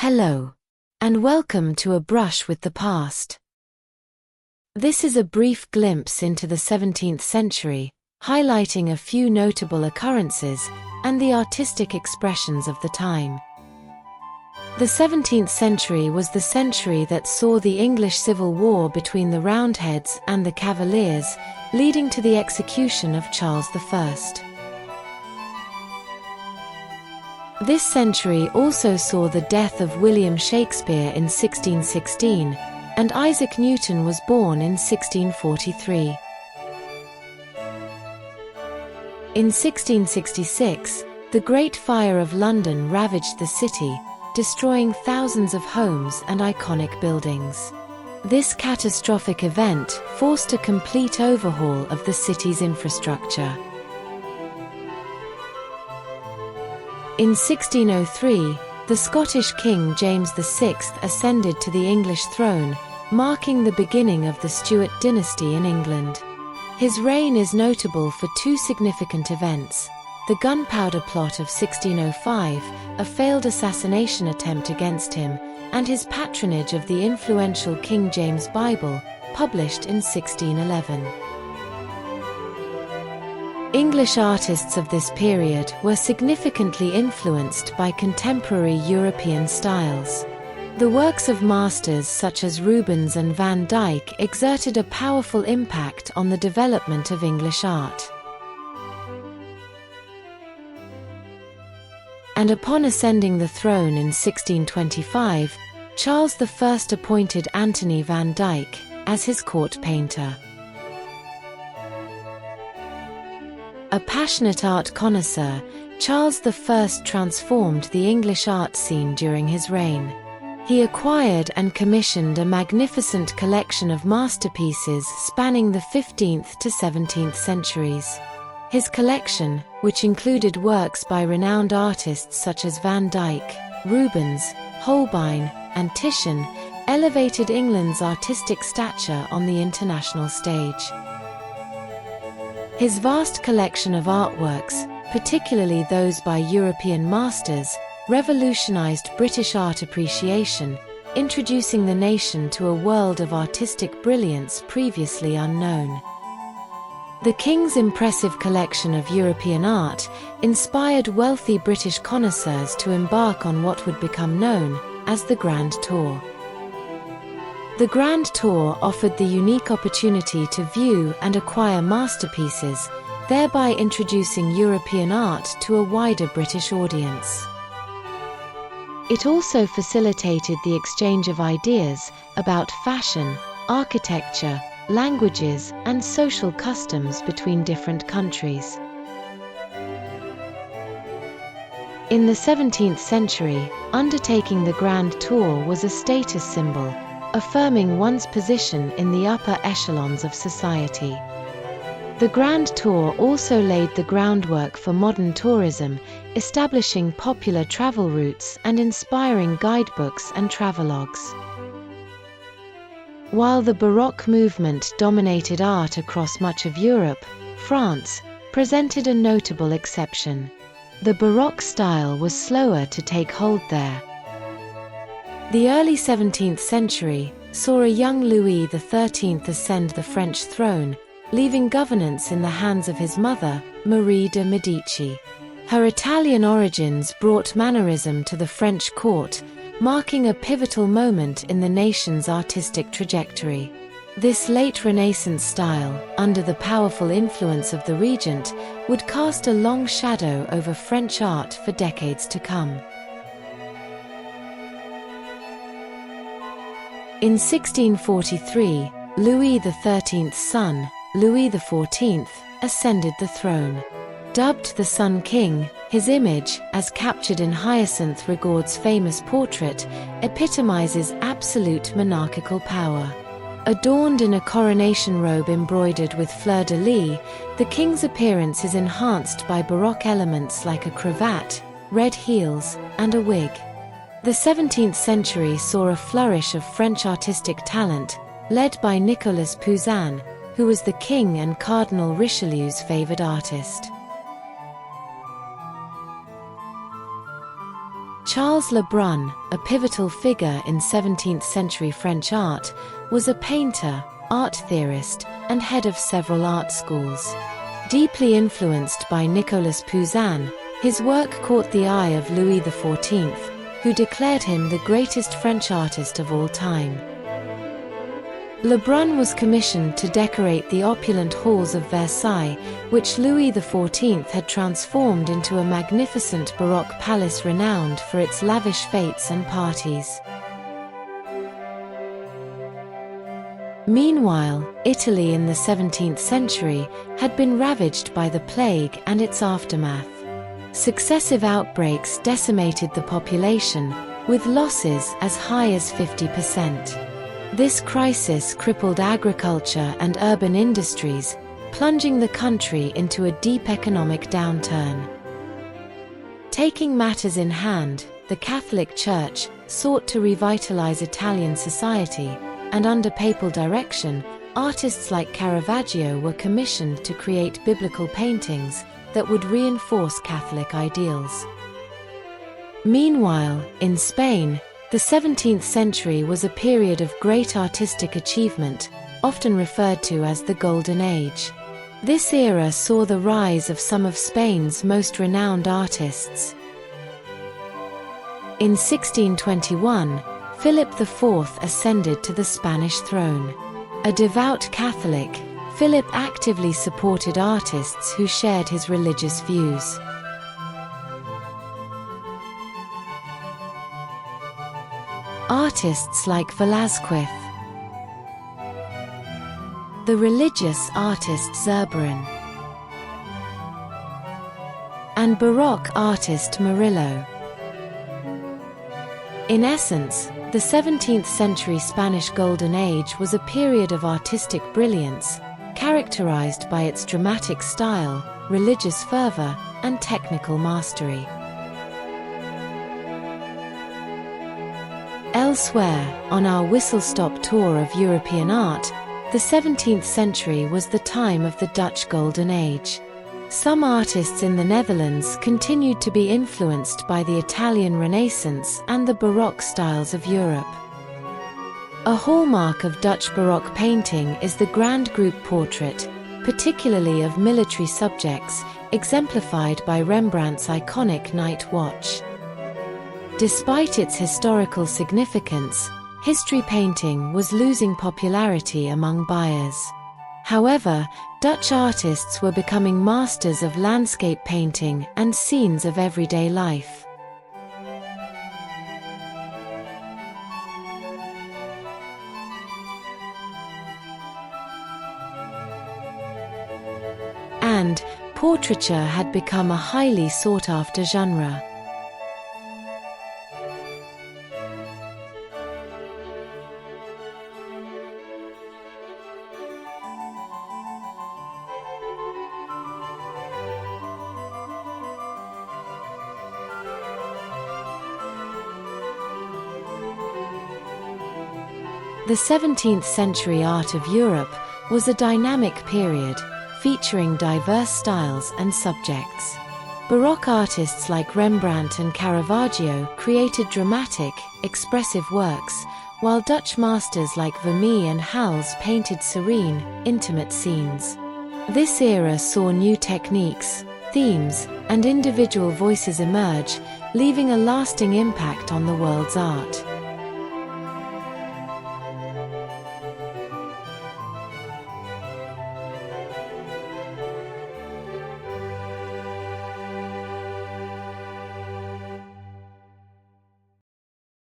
Hello, and welcome to A Brush with the Past. This is a brief glimpse into the 17th century, highlighting a few notable occurrences and the artistic expressions of the time. The 17th century was the century that saw the English Civil War between the Roundheads and the Cavaliers, leading to the execution of Charles I. This century also saw the death of William Shakespeare in 1616, and Isaac Newton was born in 1643. In 1666, the Great Fire of London ravaged the city, destroying thousands of homes and iconic buildings. This catastrophic event forced a complete overhaul of the city's infrastructure. In 1603, the Scottish King James VI ascended to the English throne, marking the beginning of the Stuart dynasty in England. His reign is notable for two significant events: the Gunpowder Plot of 1605, a failed assassination attempt against him, and his patronage of the influential King James Bible, published in 1611. English artists of this period were significantly influenced by contemporary European styles. The works of masters such as Rubens and Van Dyck exerted a powerful impact on the development of English art. And upon ascending the throne in 1625, Charles I appointed Anthony Van Dyck as his court painter. A passionate art connoisseur, Charles I transformed the English art scene during his reign. He acquired and commissioned a magnificent collection of masterpieces spanning the 15th to 17th centuries. His collection, which included works by renowned artists such as Van Dyck, Rubens, Holbein, and Titian, elevated England's artistic stature on the international stage. His vast collection of artworks, particularly those by European masters, revolutionized British art appreciation, introducing the nation to a world of artistic brilliance previously unknown. The King's impressive collection of European art inspired wealthy British connoisseurs to embark on what would become known as the Grand Tour. The Grand Tour offered the unique opportunity to view and acquire masterpieces, thereby introducing European art to a wider British audience. It also facilitated the exchange of ideas about fashion, architecture, languages, and social customs between different countries. In the 17th century, undertaking the Grand Tour was a status symbol, affirming one's position in the upper echelons of society. The Grand Tour also laid the groundwork for modern tourism, establishing popular travel routes and inspiring guidebooks and travelogues. While the Baroque movement dominated art across much of Europe, France presented a notable exception. The Baroque style was slower to take hold there. The early 17th century saw a young Louis XIII ascend the French throne, leaving governance in the hands of his mother, Marie de' Medici. Her Italian origins brought Mannerism to the French court, marking a pivotal moment in the nation's artistic trajectory. This late Renaissance style, under the powerful influence of the regent, would cast a long shadow over French art for decades to come. In 1643, Louis XIII's son, Louis XIV, ascended the throne. Dubbed the Sun King, his image, as captured in Hyacinthe Rigaud's famous portrait, epitomizes absolute monarchical power. Adorned in a coronation robe embroidered with fleur-de-lis, the king's appearance is enhanced by Baroque elements like a cravat, red heels, and a wig. The 17th century saw a flourish of French artistic talent, led by Nicolas Poussin, who was the king and Cardinal Richelieu's favored artist. Charles Le Brun, a pivotal figure in 17th-century French art, was a painter, art theorist, and head of several art schools. Deeply influenced by Nicolas Poussin, his work caught the eye of Louis XIV, who declared him the greatest French artist of all time. Le Brun was commissioned to decorate the opulent halls of Versailles, which Louis XIV had transformed into a magnificent Baroque palace renowned for its lavish fêtes and parties. Meanwhile, Italy in the 17th century had been ravaged by the plague and its aftermath. Successive outbreaks decimated the population, with losses as high as 50%. This crisis crippled agriculture and urban industries, plunging the country into a deep economic downturn. Taking matters in hand, the Catholic Church sought to revitalize Italian society, and under papal direction, artists like Caravaggio were commissioned to create biblical paintings that would reinforce Catholic ideals. Meanwhile, in Spain, the 17th century was a period of great artistic achievement, often referred to as the Golden Age. This era saw the rise of some of Spain's most renowned artists. In 1621, Philip IV ascended to the Spanish throne. A devout Catholic, Philip actively supported artists who shared his religious views. Artists like Velázquez, the religious artist Brun, and Baroque artist Murillo. In essence, the 17th century Spanish Golden Age was a period of artistic brilliance, characterized by its dramatic style, religious fervor, and technical mastery. Elsewhere, on our whistle-stop tour of European art, the 17th century was the time of the Dutch Golden Age. Some artists in the Netherlands continued to be influenced by the Italian Renaissance and the Baroque styles of Europe. A hallmark of Dutch Baroque painting is the grand group portrait, particularly of military subjects, exemplified by Rembrandt's iconic Night Watch. Despite its historical significance, history painting was losing popularity among buyers. However, Dutch artists were becoming masters of landscape painting and scenes of everyday life. And portraiture had become a highly sought-after genre. The 17th century art of Europe was a dynamic period, featuring diverse styles and subjects. Baroque artists like Rembrandt and Caravaggio created dramatic, expressive works, while Dutch masters like Vermeer and Hals painted serene, intimate scenes. This era saw new techniques, themes, and individual voices emerge, leaving a lasting impact on the world's art.